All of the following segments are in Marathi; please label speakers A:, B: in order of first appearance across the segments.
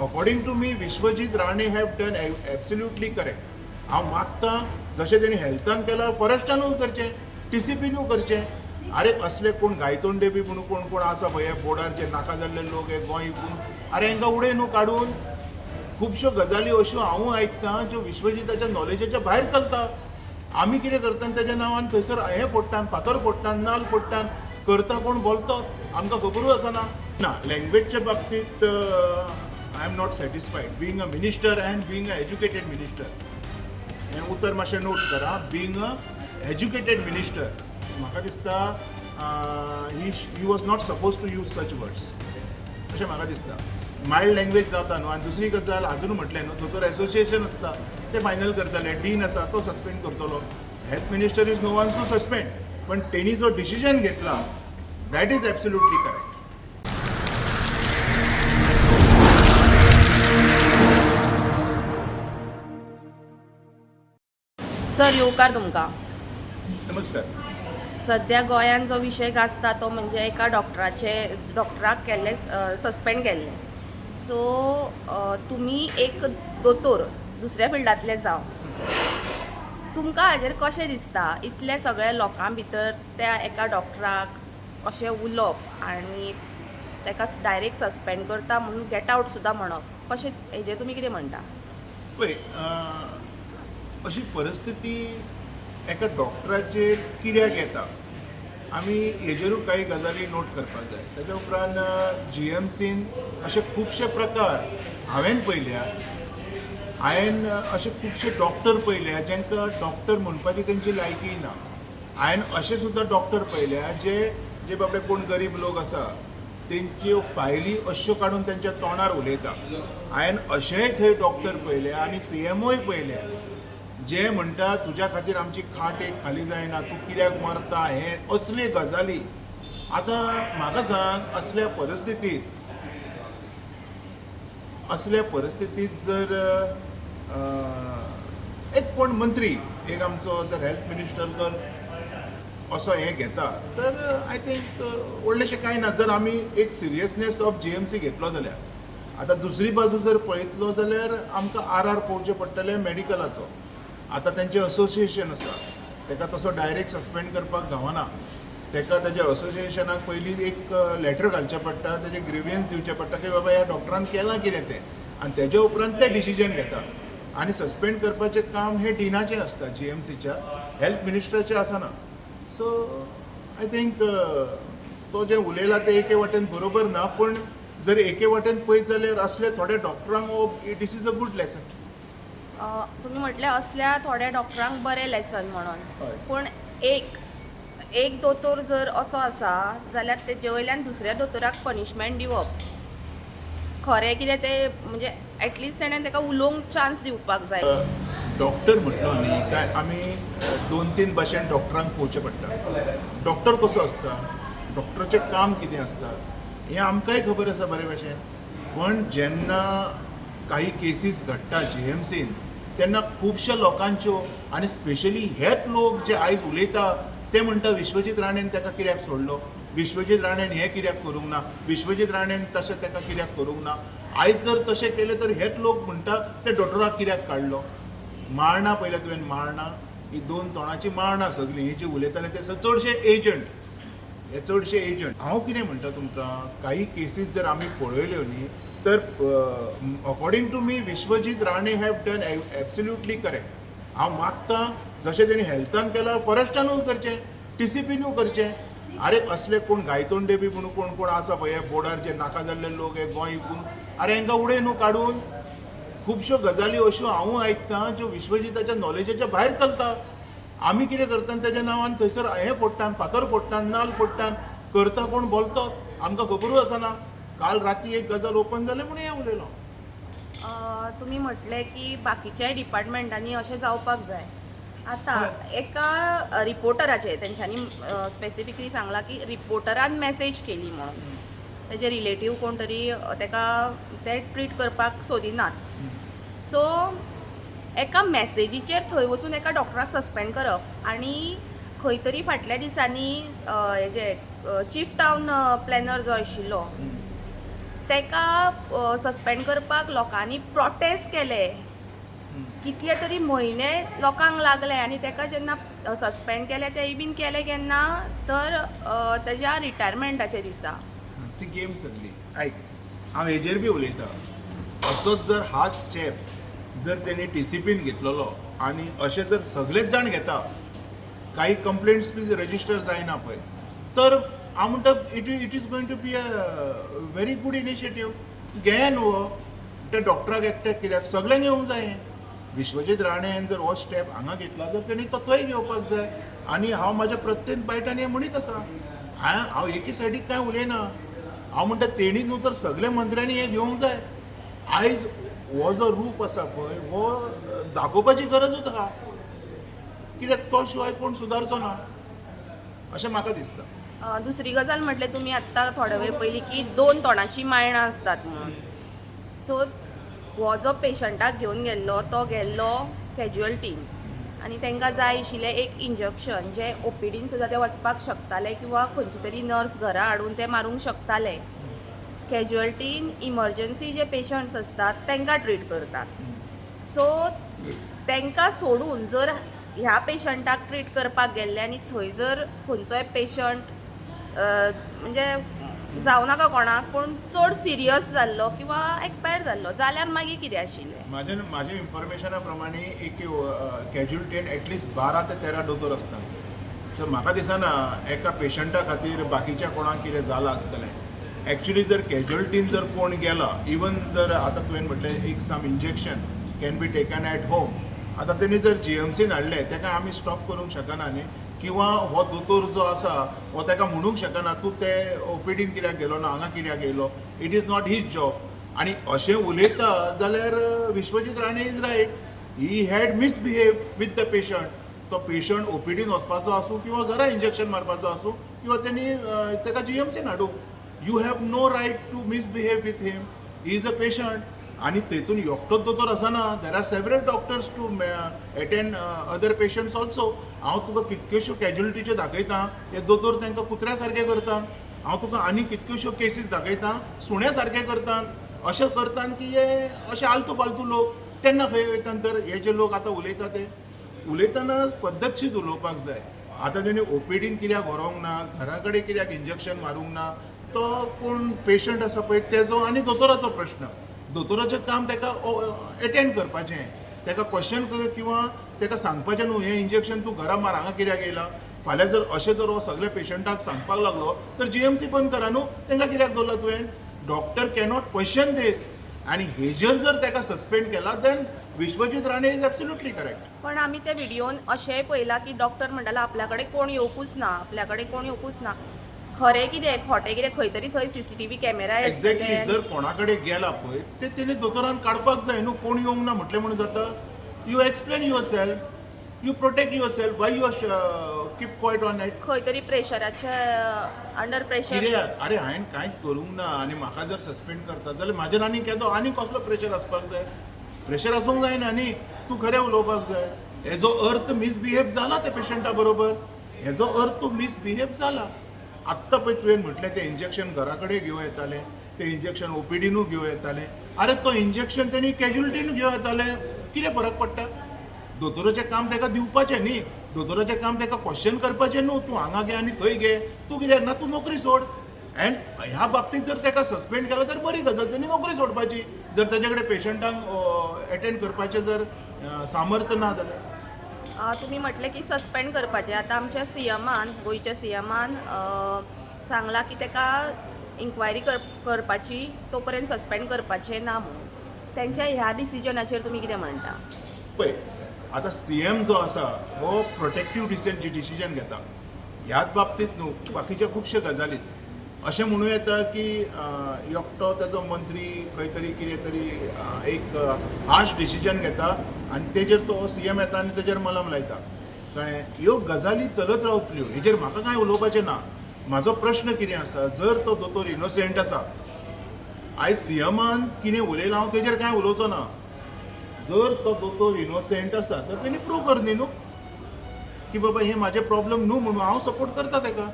A: According to me Vishwajit Rane have done absolutely correct. हांव मागतां जशें तेणी हेल्थान केलां फॉरेस्टानूय करचें, TCPनूय करचें. अरे असले कोण गायतोंडे बी म्हणून कोण कोण आसा पळय हे बोर्डार जे नाका जाल्ले लोक हे गोंय विकून, अरे हांकां उडय न्हू काडून. खुबश्यो गजाली अश्यो हांवूय आयकतां ज्यो विश्वजिताच्या नॉलेजाच्या भायर चलता. आमी कितें करता तेज्या नांवान थंयसर हें फोडटात, फातर फोडटात, नाल्ल फोडटात, करता कोण बोलतो आमकां खबरूच आसना. ना लँग्वेजच्या बाबतींत I am not satisfied being a minister and being a educated minister. हें उतर मातशें नोट करा. बीइंग अ एज्युकेटेड मिनिस्टर म्हाका दिसता he was not suppose to use such words अशें म्हाका दिसता. मायल्ड लँग्वेज जाता न्हू. आनी दुसरी गजाल आजून म्हटलें न्हू दोतोर एसोसिएशन आसता ते फायनल करतले. डीन आसा तो सस्पेंड करतलो. Health minister is no one to suspend. पण तेणी जो डिसिजन घेतला that is absolutely correct.
B: Sir येवकार तुमकां.
A: नमस्कार.
B: सध्या गोंयान जो विशय गाजता तो म्हणजे एका डॉक्टराक केल्ले सस्पेंड केल्ले. सो तुमी एक दोतोर दुसऱ्या फिल्डांतले जावन तुमकां हाजेर कशें दिसता इतले सगळे लोकां भितर त्या एका डॉक्टराक अशें उलोवप आनी ताका डायरेक्ट सस्पेंड करता म्हणून गेट आउट सुद्दां म्हणप, कशें हेजेर तुमी कितें म्हणटा?
A: पळय अशी परिस्थिती एका डॉक्टराचेर कित्याक येता आमी हेजेरूय काही गजाली नोट करपाक जाय. ताच्या उपरांत GMCन अशे खुबशे प्रकार हांवें पळयल्या. हांवें अशे खुबशे डॉक्टर पळयल्या जांकां डॉक्टर म्हणपाची तेंची लायकी ना. हांवें अशे सुद्दां डॉक्टर पळयल्या जे बाबडे कोण गरीब लोक आसा तेंच्यो फायली अश्यो काडून तेंच्या तोंडार उलयता. हांवें अशेय थंय डॉक्टर पळयले आनी CMOय पळयले जे म्हणटा तुज्या खातीर आमची खाट एक खाली जायना, तूं कित्याक मरता, हें असले गजाली. आतां म्हाका सांग असल्या परिस्थितींत जर एक कोण मंत्री एक आमचो जर हेल्थ मिनिस्टर जर असो हें घेता तर आय थिंक व्हडलेशें कांय ना. जर आमी एक सिरियसनेस ऑफ GMC घेतलो जाल्यार आतां दुसरी बाजू जर पळयतलो जाल्यार आमकां RR पळोवचें पडटलें मॅडिकलाचो. आतां तेंचें असोसिएशन आसा ताका तसो डायरेक्ट सस्पेंड करपाक गावना. ताका तेज्या असोसिएशनाक पयलीं एक लेटर घालचें पडटा, तेजें ग्रिवियन्स दिवचें पडटा की बाबा ह्या डॉक्टरान केलां कितें तें, आनी तेज्या उपरांत ते डिसिजन घेता. आनी सस्पेंड करपाचें काम हें डिनाचें आसता, GMCच्या हेल्थ मिनिस्टराचें आसना. सो आय थिंक तो जें उलयला तें एके वाटेन बरोबर ना. पूण जर एके वाटेन पळयत जाल्यार असले थोडे डॉक्टरांक this is a good lesson.
B: तुम्ही म्हटले असल्या थोड्या डॉक्टरांक बरें लेसन म्हणून.
A: हय.
B: पूण एक दोतोर जर असो आसा जाल्यार तेजे वयल्यान दुसऱ्या दोतोराक पनिशमेंट दिवप खरें कितें तें म्हणजे एटलिस्ट तेणें ताका उलोवंक चान्स दिवपाक जाय.
A: डॉक्टर म्हटलो न्ही काय आमी 2-3 भाशेन डॉक्टरांक पळोवचें पडटा. डॉक्टर कसो आसता, डॉक्टराचें काम कितें आसता हें आमकांय खबर आसा बरे भशेन. पण जेन्ना काही केसीस घडटा GMCन तेन्ना खुबश्या लोकांच्यो आनी स्पेशली हेच लोक जे आयज उलयता ते म्हणटा विश्वजीत राणेन ताका कित्याक सोडलो, विश्वजीत राणेन हें कित्याक करूंक ना, विश्वजीत राणेन तशें ताका कित्याक करूंक ना. आयज जर तशें केलें तर हेच लोक म्हणटा ते डॉक्टराक कित्याक काडलो. मारणां पयल्या तुवें मारणां ही 2 तोंडाची मारणां सगळीं ही जी उलयताले ते चडशे एजंट. हे चडशे एजंट. हांव कितें म्हणटा तुमकां काही केसीस जर आमी पळयल्यो न्ही तर according to me Vishwajit Rane have done absolutely correct. हांव मागतां जशें तेणी हेल्थान केलां फॉरेस्टानूय करचें, TCPनूय करचें. अरे असले कोण गायतोंडे बी म्हणून कोण कोण आसा पळय हे बोर्डार जे नाका जाल्ले लोक हे गोंय विकून, अरे हांकां उडय न्हू काडून. खुबश्यो गजाली अश्यो हांवूय आयकतां ज्यो विश्वजिताच्या नॉलेजाच्या भायर चलता. आमी कितें करता तेज्या नांवान थंयसर हें फोडटात, फातर फोडटात, नाल्ल फोडटात, करता कोण बोलतो आमकां खबरूच आसना. काल राती एक गजाल ओपन जालें म्हणून हें उलयलो.
B: तुम्ही म्हटले की बाकीच्याय डिपार्टमेंटांनी अशें जावपाक जाय. आतां एका रिपोर्टराचेर तेंच्यांनी स्पेसिफिकली सांगलां की रिपोर्टरान मॅसेज केली म्हणून. तेजे रिलेटीव कोण तरी ताका ते ट्रीट करपाक सोदिनात. सो एका मॅसेजीचेर थंय वचून एका डॉक्टराक सस्पेंड करप आनी खंय तरी फाटल्या दिसांनी हेजे चीफ टावन प्लॅनर जो आशिल्लो ताका सस्पेंड करपाक लोकांनी प्रोटेस्ट केले, कितले तरी म्हयने लोकांक लागले आनी ताका जेन्ना सस्पेंड केले तेय बीन केले केन्ना तर ताज्या रिटायरमेंटाच्या दिसा.
A: ती गेम चल्ली. आयक, हांव हेजेर बी उलयतां. असोच जर हा स्टेप जर तेणी TCPन घेतलेलो आनी अशें जर सगळेच जाण घेता, काही कंप्लेंट्स बी रजिस्टर जायना पळय, तर हांव म्हणटा it is going to be a very good initiative. घेया न्हू हो त्या डॉक्टराक एकट्याक कित्याक सगळ्यांक येवंक जाय. विश्वजीत राणेन जर हो स्टेप हांगा घेतला तर तेणी तो थंय घेवपाक जाय. आनी हांव म्हाज्या प्रत्येक बायटान हें म्हणीत आसा. हांव एके सायडीक कांय उलयना. हांव म्हणटा तेणी न्हू तर सगळ्या मंत्र्यांनी हें घेवंक जाय. आयज हो जो रूप आसा पळय हो दाखोवपाची गरजूच आहा, कित्याक तो शिवाय कोण सुदारचो ना अशें म्हाका दिसता.
B: दुसरी गजाल म्हटले तुमी आत्तां थोडे वेळ पयलीं की 2 तोंडाची मायणां असतात म्हणून. सो हो जो पेशंटाक घेवन गेल्लो तो गेल्लो कॅज्युअल्टीन आनी तांकां जाय आशिल्लें एक इंजेक्शन जे OPDन सुद्दां ते वचपाक शकताले किंवा खंयची तरी नर्स घरा हाडून ते मारूंक शकताले. कॅज्युअल्टीन इमर्जन्सी जे पेशंट्स असतात तांकां ट्रीट करतात. सो तांकां सोडून जर ह्या पेशंटाक ट्रीट करपाक गेल्ले आनी थंय जर खंयचोय पेशंट म्हणजे जावं नाका कोणाक पूण चड सिरियस जाल्लो किंवा एक्सपायर जाल्लो जाल्यार मागीर कितें आशिल्लें?
A: म्हाज्या इन्फॉर्मेशना प्रमाणे एक कॅज्युअल्टीन एटलिस्ट 12 ते 13 दोतोर आसतात. सो म्हाका दिसना एका पेशंटा खातीर बाकीच्या कोणाक कितें जालां आसतलें. एक्चुली जर कॅज्युअल्टीन जर कोण गेला, इवन जर आतां तुवें म्हटलें एक some injection can be taken at home, आतां तेणी जर GMCन हाडलें ताका आमी स्टॉप करूंक शकना न्ही. किंवा हो दोतोर जो आसा हो ताका म्हणूंक शकना तूं ते OPDन कित्याक गेलो ना, हांगा कित्याक येयलो. It is not his job. आनी अशें उलयता जाल्यार Vishwajit Rane is right. He had misbehave with the patient. तो पेशंट OPDन वचपाचो आसूं किंवा घरा इंजेक्शन मारपाचो आसूं किंवा तेणी ताका GMCन हाडूं. You have no right to misbehave with him. He is a patient. आनी तेतून एकटोच दोतोर आसना. There are several doctors to attend other patients also. हांव तुका कितक्योश्यो कॅज्युअलिटीच्यो दाखयतां, हे दोतोर तांकां कुत्र्या सारके करता. हांव तुका आनी कितक्योश्यो केसीस दाखयतां, सुण्या सारके करता. अशें करता की हे अशे आलतू फालतू लोक. तेन्ना खंय वयता तर हे जे लोक आतां उलयता ते उलयतना पद्दतशीर उलोवपाक जाय. आतां तेणी OPDन कित्याक व्हरोंक ना, घरा कडेन कित्याक इंजेक्शन मारूंक ना, तो कोण पेशंट आसा पळय तेजो आनी दोतोराचो प्रश्न. दोतोराचें काम ताका अटेंड करपाचें, ताका क्वेश्चन किंवा ताका सांगपाचें न्हू हें इंजेक्शन तूं घरा मार, हांगा कित्याक येयला. फाल्यां जर अशें जर हो सगळ्या पेशंटाक सांगपाक लागलो तर GMC बंद करा न्हू. तांकां कित्याक दवरला तुवें? Doctor cannot question this. आनी हेजेर जर ताका सस्पेंड केला then Vishwajit Rane is absolutely correct.
B: पण आमी त्या व्हिडिओन अशेंय पळयलां की डॉक्टर म्हणटालो आपल्या कडेन कोण येवकूच ना, आपल्या कडेन कोण येवकूच ना. खरें कितें खोटें कितें खंय तरी थंय CCTV कॅमेरा
A: एक्झॅक्टली. जर कोणा कडेन गेला पळय ते तेणी दोतोरान काडपाक जाय न्हू. कोण येवंक ना म्हटलें म्हणून जाता. You explain your self, you protect your self, Y you keep quiet on it.
B: खंय तरी प्रेशराचे अंडर प्रेशर.
A: कित्याक आरे हांवें कांयच करूंक ना आनी म्हाका जर सस्पेंड करता जाल्यार म्हाजेर आनी केदो आनी कसलो प्रेशर आसपाक जाय? प्रेशर आसूंक जायना न्ही. तूं खरें उलोवपाक जाय. हेजो अर्थ मिसबिहेव जाला त्या पेशंटा बरोबर. हेजो अर्थ तूं मिसबिहेव जाला. आत्तां पळय तुवें म्हटलें तें इंजेक्शन घरा कडेन घेवं येतालें, तें इंजेक्शन OPDनूय घेवं येतालें. आरे तो इंजेक्शन तेणी कॅज्युअलिटीन घेवं येतालें. कितें फरक पडटा? दोतोराचें काम ताका दिवपाचें न्ही. दोतोराचें काम ताका क्वेश्चन करपाचें न्हू. तूं हांगा घे आनी थंय घे. तूं कित्याक ना, तूं नोकरी सोड. एंड ह्या बाबतींत जर ताका सस्पेंड केलो तर बरी गजाल. तेणी नोकरी सोडपाची जर ताचे कडेन पेशंटांक अटेंड करपाचें जर सामर्थ्य ना जाल्यार.
B: तुम्ही म्हटले की सस्पेंड करपाचें. आतां आमच्या CMन, गोंयच्या CMन सांगलां की ताका इन्क्वायरी करपाची, तो पर्यंत सस्पेंड करपाचें ना म्हणून. तेंच्या ह्या डिसिजनाचेर तुमी कितें म्हणटा?
A: पळय आतां CM जो आसा हो प्रोटेक्टीव डिसिजन घेता. ह्याच बाबतींत न्हू बाकीच्या खुबशे गजालीत अशें म्हणूं येता की एकटो ताजो मंत्री खंय तरी कितें तरी एक हार्श डिसिजन घेता आनी तेजेर तो CM येता आनी तेजेर मलम लायता. कळ्ळें? ह्यो गजाली चलत रावतल्यो. हेजेर म्हाका कांय उलोवपाचें ना. म्हाजो प्रश्न कितें आसा, जर तो दोतोर इनोसेंट आसा, आयज CMन कितें उलयलां हांव तेजेर कांय उलोवचो ना. जर तो दोतोर इनोसेंट आसा तर तेणी प्रूव कर न्ही न्हू की बाबा हे म्हाजे प्रॉब्लम न्हू म्हणून हांव सपोर्ट करता ताका.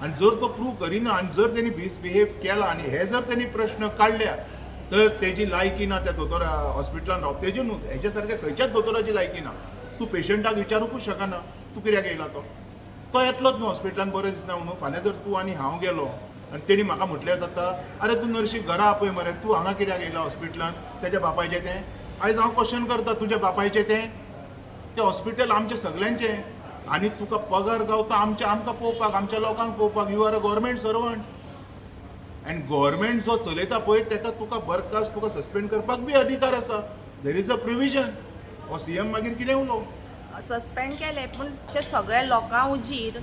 A: आणि जर तो प्रूव्ह करिना आणि जर त्यांनी मिसबिहेव केला आणि हे जर त्यांनी प्रश्न काढल्या तर तेजी लायकी ना त्या दोतोरा हॉस्पिटलान रावप तेजी न्हू हेच्या सारक्या खंयच्याच दोतोराची लायकी ना तूं पेशंटाक विचारूंकूच शकना तूं कित्याक येयला तो येतलोच न्हू हॉस्पिटलान बरें दिसना म्हणून फाल्यां जर तूं आनी हांव गेलो आनी तेणी म्हाका म्हटल्यार जाता अरे तूं नर्शी घरा आपय मरे तूं हांगा कित्याक येयला हॉस्पिटलान तेज्या बापायचें तें आयज हांव क्वेश्चन करता तुज्या बापायचें तें हॉस्पिटल आमचें सगल्यांचें आनी तुका पगार गावता आमकां पळोवपाक आमच्या लोकांक पळोवपाक you are a government servant आनी गव्हर्मेंट जो चलयता पळय ताका तुका बरखास्त तुका सस्पेंड करपाक बी अधिकार आसा देर इज अ प्रिविजन हो सीएम मागीर कितें उलो
B: सस्पेंड केले पूण अशे सगळ्या लोकां उजीर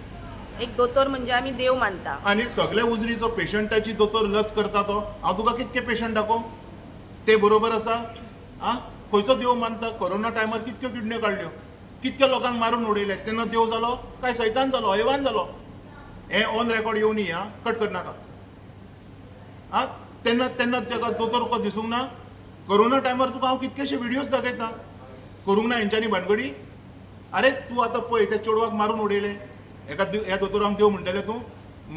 B: एक दोतोर म्हणजे आमी देव मानता
A: आनी सगळे उजरी जो पेशंटाची दोतोर लस करता तो हांव तुका कितके पेशंट दाखोव ते बरोबर आसा आं खंयचो देव मानता कोरोना टायमार कितक्यो किडण्यो काडल्यो कितक्या लोकांक मारून उडयले तेन्ना देव जालो काय सैतान जालो हैवान जालो हें ऑन रेकॉर्ड येवन या कट करनाका आं तेन्ना ताका दोतोर तुका दिसूंक ना कोरोना टायमार तुका हांव कितकेशे व्हिडियोज दाखयता करूंक ना हेंच्यांनी भानगडी अरे तूं आतां पळय त्या चेडवाक मारून उडयले ह्या दोतोरांक देव म्हणटलें तूं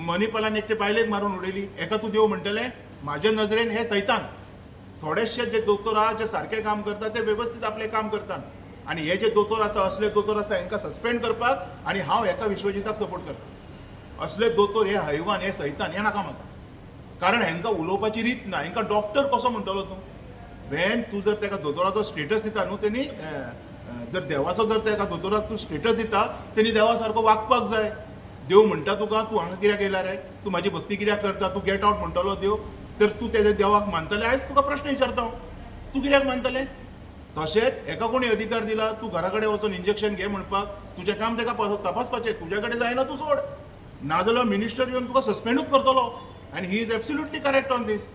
A: मणिपालान एकटे बायलेक मारून उडयली हेका तूं देव म्हणटलें म्हाज्या नजरेन हे सैतान थोडेशे जे दोतोर आहा जे सारकें काम करता ते वेवस्थीत आपलें काम करतात आनी हे जे दोतोर आसा असले दोतोर आसा हेंकां सस्पेंड करपाक आनी हांव हेका विश्वजिताक सपोर्ट करता असले दोतोर हे हैवान हे सैतान हें नाका म्हाका कारण हेंकां उलोवपाची रीत ना हेंकां डॉक्टर कसो म्हणटलो तूं वेन तूं जर ताका दोतोराचो स्टेटस दिता न्हू तेणी जर देवाचो जर ताका दोतोराक तूं स्टेटस दिता तेणी देवा सारको वागपाक जाय देव म्हणटा तुका तूं हांगा कित्याक येयला रे तूं म्हाजी भक्ती कित्याक करता तूं गेट आउट म्हणटलो देव तर तूं तेज्या देवाक मानतलें आयज तुका प्रश्न विचारता तूं कित्याक मानतलें तशेंच एका कोणी अधिकार दिला तूं घरा कडेन वचून इंजेक्शन घे म्हणपाक तुजें काम ताका तपासपाचें तुज्या कडेन जायना तूं सोड नाजाल्यार मिनिस्टर येवन तुका सस्पेंडूच करतलो आनी he is absolutely correct on this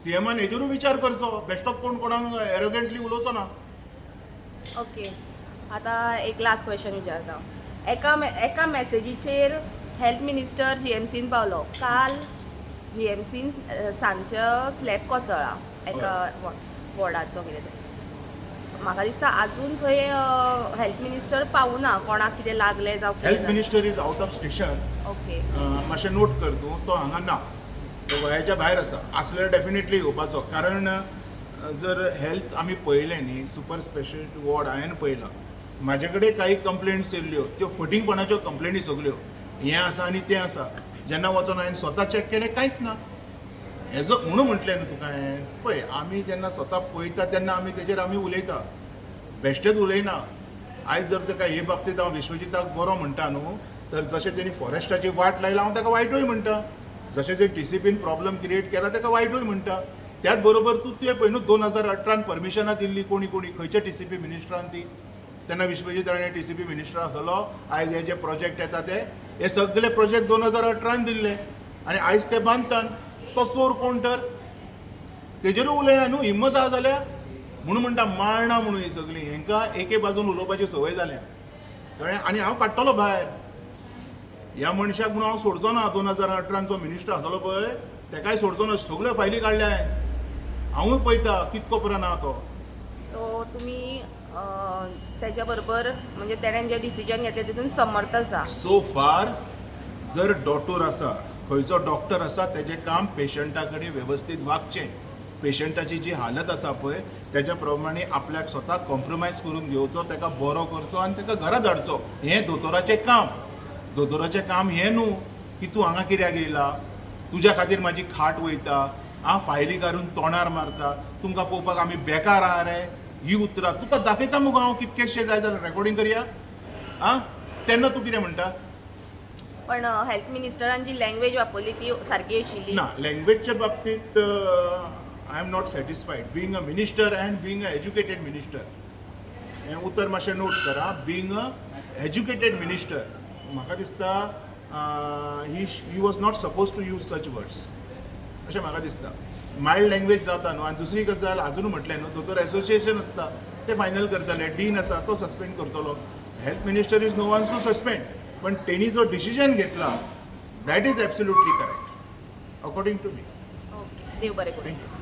A: सीएमान हेजेरूय विचार करचो बेश्टोच कोणाक एरोगेंटली उलोवचो ना
B: ओके आतां एक लास्ट क्वेश्चन विचारता एका मॅसेजीचेर हेल्थ मिनिस्टर जीएमसीन पावलो काल जीएमसीन सांजचो स्लॅब कोसळ्ळा एका वॉर्डाचो कितें तें म्हाका दिसता आजून थंय हेल्थ मिनिस्टर पावूना कोणाक कितें लागलें जावं
A: health minister is out of station
B: okay
A: मातशें नोट कर तूं तो हांगा ना तो गोंयाच्या भायर आसा आसल्यार डेफिनेटली येवपाचो कारण जर हेल्थ आमी पळयलें न्ही सुपर स्पेशलिटी वॉर्ड हांवें पळयलां म्हाजे कडेन काही कंप्लेंट्स येयल्ल्यो त्यो फटींगपणाच्यो कंप्लेंटी सगल्यो हें आसा आनी तें आसा जेन्ना वचोन हांवें स्वता चॅक केलें कांयच ना हेजो म्हणून म्हटलें न्हू तुका हांवें पळय आमी जेन्ना स्वता पळयता तेन्ना आमी तेजेर आमी उलयता बेश्टेच उलयना आयज जर ताका हे बाबतींत हांव विश्वजिताक बरो म्हणटा न्हू तर जशें तेणी फॉरेस्टाची वाट लायला हांव ताका वायटूय म्हणटा जशें जे टीसीपीन प्रॉब्लम क्रिएट केला ताका वायटूय म्हणटा त्याच बरोबर तूं तुवें पळय न्हू 2018 परमिशनां दिल्ली कोणी खंयच्या टीसीपी मिनिस्टरान ती तेन्ना विश्वजीत राणे टीसीपी मिनिस्टर आसलो आयज हे जे प्रोजेक्ट येता ते हे सगळे प्रोजेक्ट 2018 दिल्ले आनी आयज ते बांदतात तो चोर कोण तर तेजेरूय उलया न्हू हिम्मत आहा जाल्यार म्हणून म्हणटा माळना म्हणून ही सगळीं हेंकां एके बाजून उलोवपाची संवय जाल्या कळ्ळें आनी हांव काडटलो भायर ह्या मनशाक म्हणून हांव सोडचो ना 2018 जो मिनिस्टर आसलो पळय तेकाय सोडचो ना सगळ्यो फायली काडल्या हांवूय पळयता कितको पर्यंत आहा तो
B: सो तुमी त्याच्या बरोबर म्हणजे तेणें जे डिसिजन घेतलें तितून समर्थ आसा
A: सो फार जर डॉक्टर आसा खंयचो डॉक्टर आसा तेजें काम पेशंटा कडेन वेवस्थीत वागचें पेशंटाची जी हालत आसा पळय तेज्या प्रमाणे आपल्याक स्वता कॉम्प्रोमायज करून घेवचो ताका बरो करचो आनी ताका घरा धाडचो हें दोतोराचें काम हें न्हू की तूं हांगा कित्याक येयला तुज्या खातीर म्हाजी खाट वयता फायली काडून तोंडार मारता तुमकां पळोवपाक आमी बेकार आहा रे ही उतरां तुका दाखयता मुगो हांव कितकेशे जाय जाल्यार रेकॉर्डिंग करया तेन्ना तूं कितें म्हणटा
B: पण हेल्थ मिनिस्टरान जी लँग्वेज वापरली ती सारकी आशिल्ली
A: ना लँग्वेजच्या बाबतींत I am not satisfied being a minister end being a educated minister हें उतर मातशें नोट करा बीइंग अ एज्युकेटेड मिनिस्टर म्हाका दिसता he was not suppose to use such words अशें म्हाका दिसता मायल्ड लँग्वेज जाता न्हू आनी दुसरी गजाल आजून म्हटलें न्हू दोतोर एसोसिएशन आसता ते फायनल करतले डीन आसा तो सस्पेंड करतलो health minister is no one's to suspend पण तेणी जो डिसिजन घेतला that is absolutely correct according to me
B: okay देव बरें करूं
A: थँक्यू